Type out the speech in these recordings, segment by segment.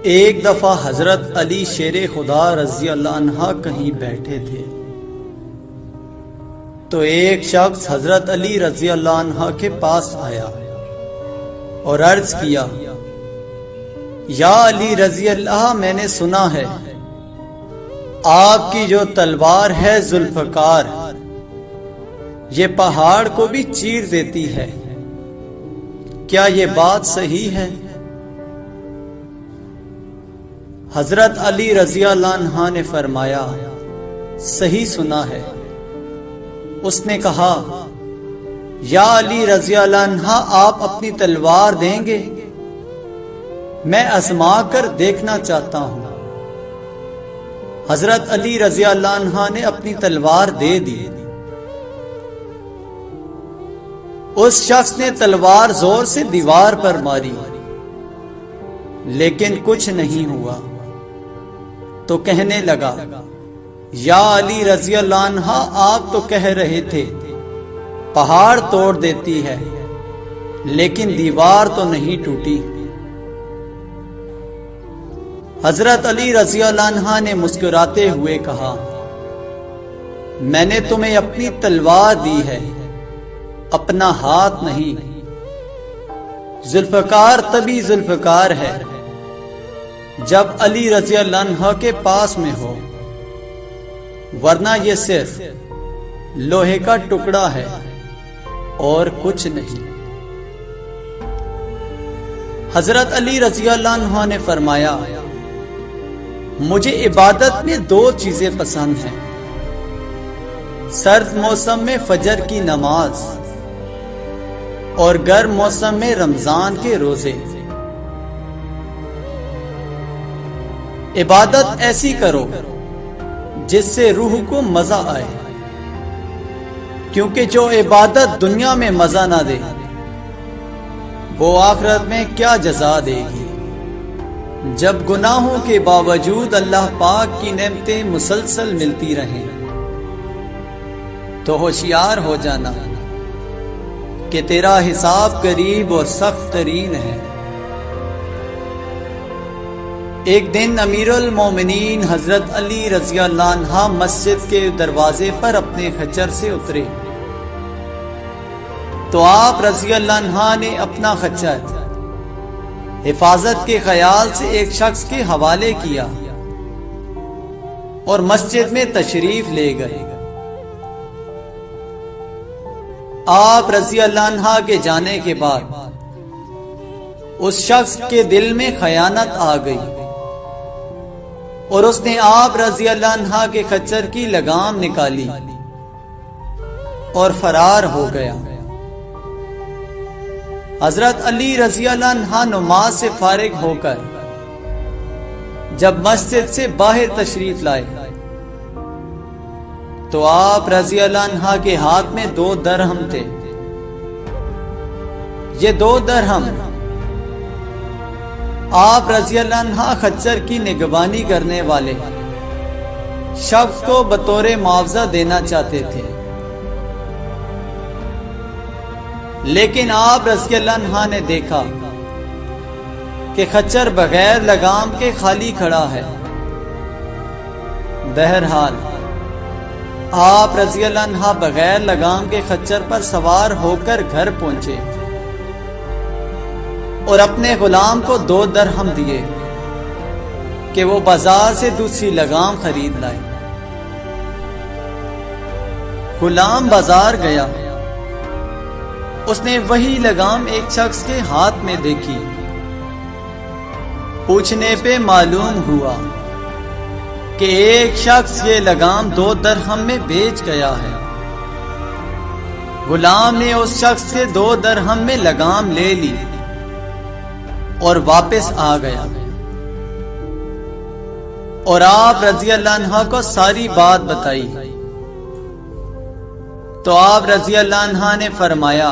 ایک دفعہ حضرت علی شیر خدا رضی اللہ عنہ کہیں بیٹھے تھے تو ایک شخص حضرت علی رضی اللہ عنہ کے پاس آیا اور عرض کیا، یا علی رضی اللہ، میں نے سنا ہے آپ کی جو تلوار ہے ذوالفقار، یہ پہاڑ کو بھی چیر دیتی ہے، کیا یہ بات صحیح ہے؟ حضرت علی رضی اللہ عنہ نے فرمایا، صحیح سنا ہے۔ اس نے کہا، یا علی رضی اللہ عنہ، آپ اپنی تلوار دیں گے؟ میں آزما کر دیکھنا چاہتا ہوں۔ حضرت علی رضی اللہ عنہ نے اپنی تلوار دے دی۔ اس شخص نے تلوار زور سے دیوار پر ماری لیکن کچھ نہیں ہوا تو کہنے لگا، یا علی رضی اللہ عنہ، آپ تو کہہ رہے تھے پہاڑ توڑ دیتی ہے لیکن دیوار تو نہیں ٹوٹی۔ حضرت علی رضی اللہ عنہ نے مسکراتے ہوئے کہا، میں نے تمہیں اپنی تلوار دی ہے، اپنا ہاتھ نہیں۔ ذوالفقار تبھی ذوالفقار ہے جب علی رضی اللہ عنہ کے پاس میں ہو، ورنہ یہ صرف لوہے کا ٹکڑا ہے اور کچھ نہیں۔ حضرت علی رضی اللہ عنہ نے فرمایا، مجھے عبادت میں دو چیزیں پسند ہیں، سرد موسم میں فجر کی نماز اور گرم موسم میں رمضان کے روزے۔ عبادت ایسی کرو جس سے روح کو مزہ آئے، کیونکہ جو عبادت دنیا میں مزہ نہ دے وہ آخرت میں کیا جزا دے گی۔ جب گناہوں کے باوجود اللہ پاک کی نعمتیں مسلسل ملتی رہیں تو ہوشیار ہو جانا کہ تیرا حساب قریب اور سخت ترین ہے۔ ایک دن امیر المومنین حضرت علی رضی اللہ عنہ مسجد کے دروازے پر اپنے خچر سے اترے تو آپ رضی اللہ عنہ نے اپنا خچر حفاظت کے خیال سے ایک شخص کے حوالے کیا اور مسجد میں تشریف لے گئے۔ آپ رضی اللہ عنہ کے جانے کے بعد اس شخص کے دل میں خیانت آ گئی اور اس نے آپ رضی اللہ عنہ کے خچر کی لگام نکالی اور فرار ہو گیا۔ حضرت علی رضی اللہ عنہ نماز سے فارغ ہو کر جب مسجد سے باہر تشریف لائے تو آپ رضی اللہ عنہ کے ہاتھ میں 2 درہم تھے۔ یہ 2 درہم آپ رضی اللہ عنہ خچر کی نگبانی کرنے والے شخص کو بطور معاوضہ دینا چاہتے تھے، لیکن آپ رضی اللہ عنہ نے دیکھا کہ خچر بغیر لگام کے خالی کھڑا ہے۔ بہرحال آپ رضی اللہ عنہ بغیر لگام کے خچر پر سوار ہو کر گھر پہنچے اور اپنے غلام کو 2 درہم دیے کہ وہ بازار سے دوسری لگام خرید لائے۔ غلام بازار گیا، اس نے وہی لگام ایک شخص کے ہاتھ میں دیکھی۔ پوچھنے پہ معلوم ہوا کہ ایک شخص یہ لگام 2 درہم میں بیچ گیا ہے۔ غلام نے اس شخص سے 2 درہم میں لگام لے لی اور واپس آ گیا اور آپ رضی اللہ عنہ کو ساری بات بتائی تو آپ رضی اللہ عنہ نے فرمایا،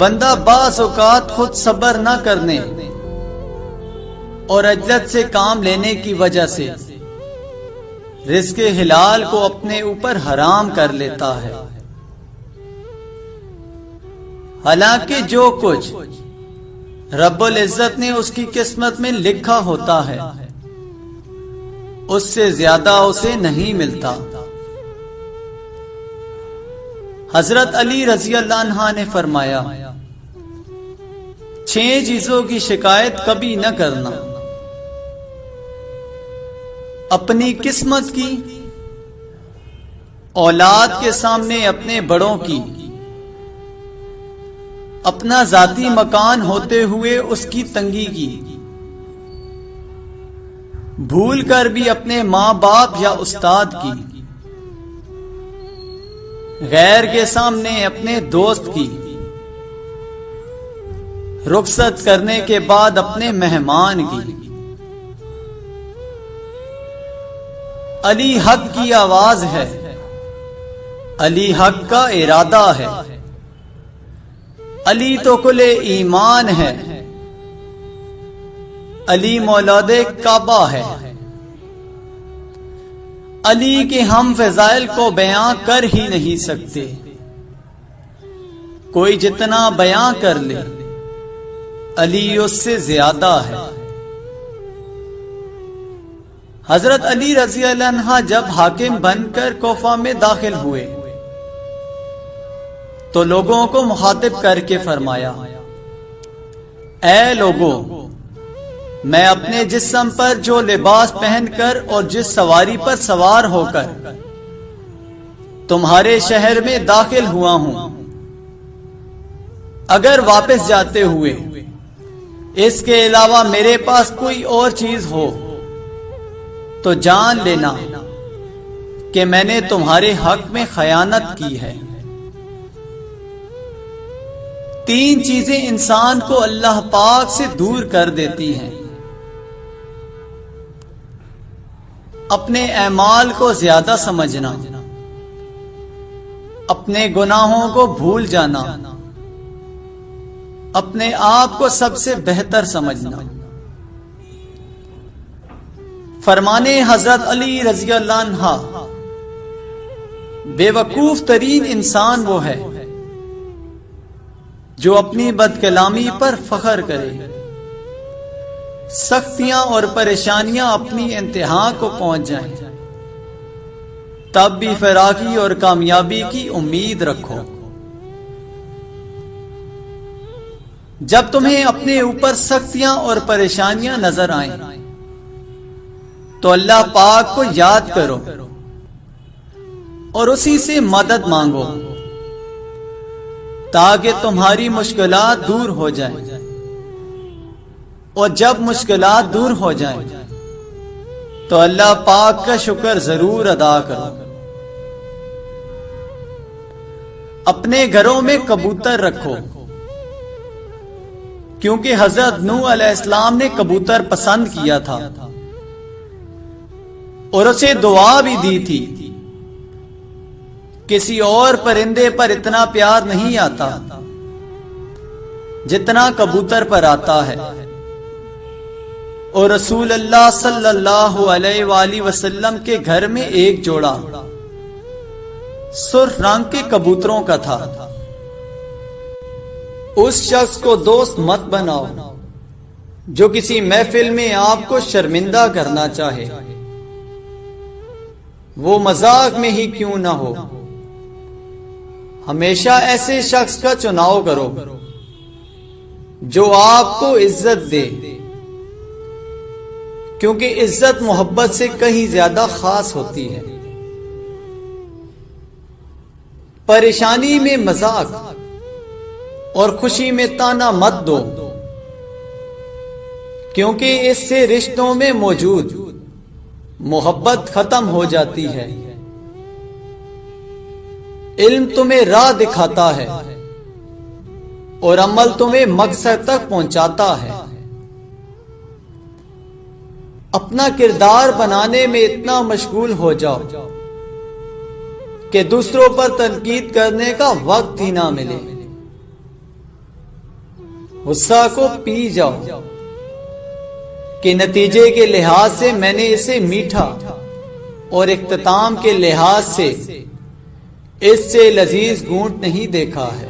بندہ بعض اوقات خود صبر نہ کرنے اور عجلت سے کام لینے کی وجہ سے رزق حلال کو اپنے اوپر حرام کر لیتا ہے۔ حالانکہ جو کچھ رب العزت نے اس کی قسمت میں لکھا ہوتا ہے، اس سے زیادہ اسے نہیں ملتا۔ حضرت علی رضی اللہ عنہ نے فرمایا، 6 چیزوں کی شکایت کبھی نہ کرنا: اپنی قسمت کی، اولاد کے سامنے اپنے بڑوں کی، اپنا ذاتی مکان ہوتے ہوئے اس کی تنگی کی، بھول کر بھی اپنے ماں باپ یا استاد کی، غیر کے سامنے اپنے دوست کی، رخصت کرنے کے بعد اپنے مہمان کی۔ علی حق کی آواز ہے، علی حق کا ارادہ ہے، علی تو کل ایمان ہے، علی مولود کعبہ ہے۔ علی کے ہم فضائل کو بیان کر ہی نہیں سکتے، کوئی جتنا بیان کر لے علی اس سے زیادہ ہے۔ حضرت علی رضی اللہ عنہ جب حاکم بن کر کوفہ میں داخل ہوئے تو لوگوں کو مخاطب کر کے فرمایا، اے لوگوں، میں اپنے جسم پر جو لباس پہن کر اور جس سواری پر سوار ہو کر تمہارے شہر میں داخل ہوا ہوں، اگر واپس جاتے ہوئے اس کے علاوہ میرے پاس کوئی اور چیز ہو تو جان لینا کہ میں نے تمہارے حق میں خیانت کی ہے۔ 3 چیزیں انسان کو اللہ پاک سے دور کر دیتی ہیں: اپنے اعمال کو زیادہ سمجھنا، اپنے گناہوں کو بھول جانا، اپنے آپ کو سب سے بہتر سمجھنا۔ فرمانے حضرت علی رضی اللہ عنہ، بے وقوف ترین انسان وہ ہے جو اپنی بد کلامی پر فخر کرے، سختیاں اور پریشانیاں اپنی انتہا کو پہنچ جائیں تب بھی فراخی اور کامیابی کی امید رکھو۔ جب تمہیں اپنے اوپر سختیاں اور پریشانیاں نظر آئیں تو اللہ پاک کو یاد کرو اور اسی سے مدد مانگو تاکہ تمہاری مشکلات دور ہو جائیں، اور جب مشکلات دور ہو جائیں تو اللہ پاک کا شکر ضرور ادا کرو۔ اپنے گھروں میں کبوتر رکھو، کیونکہ حضرت نوح علیہ السلام نے کبوتر پسند کیا تھا اور اسے دعا بھی دی تھی، کسی اور پرندے پر اتنا پیار نہیں آتا جتنا کبوتر پر آتا ہے۔ اور رسول اللہ صلی اللہ علیہ وآلہ وسلم کے گھر میں ایک جوڑا سرخ رنگ کے کبوتروں کا تھا۔ اس شخص کو دوست مت بناؤ جو کسی محفل میں آپ کو شرمندہ کرنا چاہے، وہ مذاق میں ہی کیوں نہ ہو۔ ہمیشہ ایسے شخص کا چناؤ کرو جو آپ کو عزت دے، کیونکہ عزت محبت سے کہیں زیادہ خاص ہوتی ہے۔ پریشانی میں مذاق اور خوشی میں تانا مت دو، کیونکہ اس سے رشتوں میں موجود محبت ختم ہو جاتی ہے۔ علم تمہیں راہ دکھاتا ہے اور عمل تمہیں مقصد تک پہنچاتا ہے۔ اپنا کردار بنانے میں اتنا مشغول ہو جاؤ کہ دوسروں پر تنقید کرنے کا وقت ہی نہ ملے۔ غصہ کو پی جاؤ کہ نتیجے کے لحاظ سے میں نے اسے میٹھا اور اختتام کے لحاظ سے اس سے لذیذ گھونٹ نہیں دیکھا ہے۔